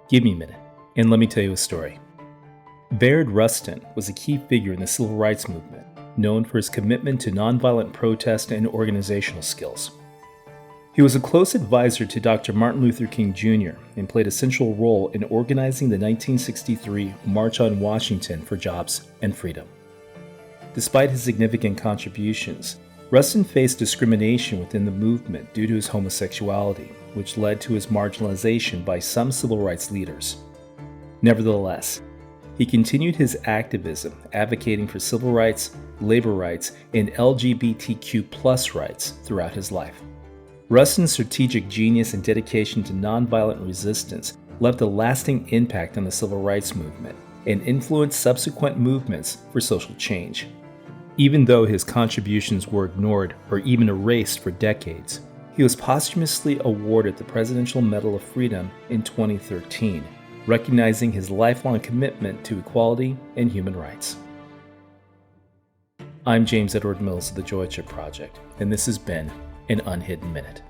Give me a minute, and let me tell you a story. Bayard Rustin was a key figure in the civil rights movement, known for his commitment to nonviolent protest and organizational skills. He was a close advisor to Dr. Martin Luther King Jr. and played a central role in organizing the 1963 March on Washington for Jobs and Freedom. Despite his significant contributions, Rustin faced discrimination within the movement due to his homosexuality, which led to his marginalization by some civil rights leaders. Nevertheless, he continued his activism, advocating for civil rights, labor rights, and LGBTQ+ rights throughout his life. Rustin's strategic genius and dedication to nonviolent resistance left a lasting impact on the civil rights movement and influenced subsequent movements for social change. Even though his contributions were ignored or even erased for decades, he was posthumously awarded the Presidential Medal of Freedom in 2013, recognizing his lifelong commitment to equality and human rights. I'm James Edward Mills of the Joy Chip Project, and this has been an Unhidden Minute.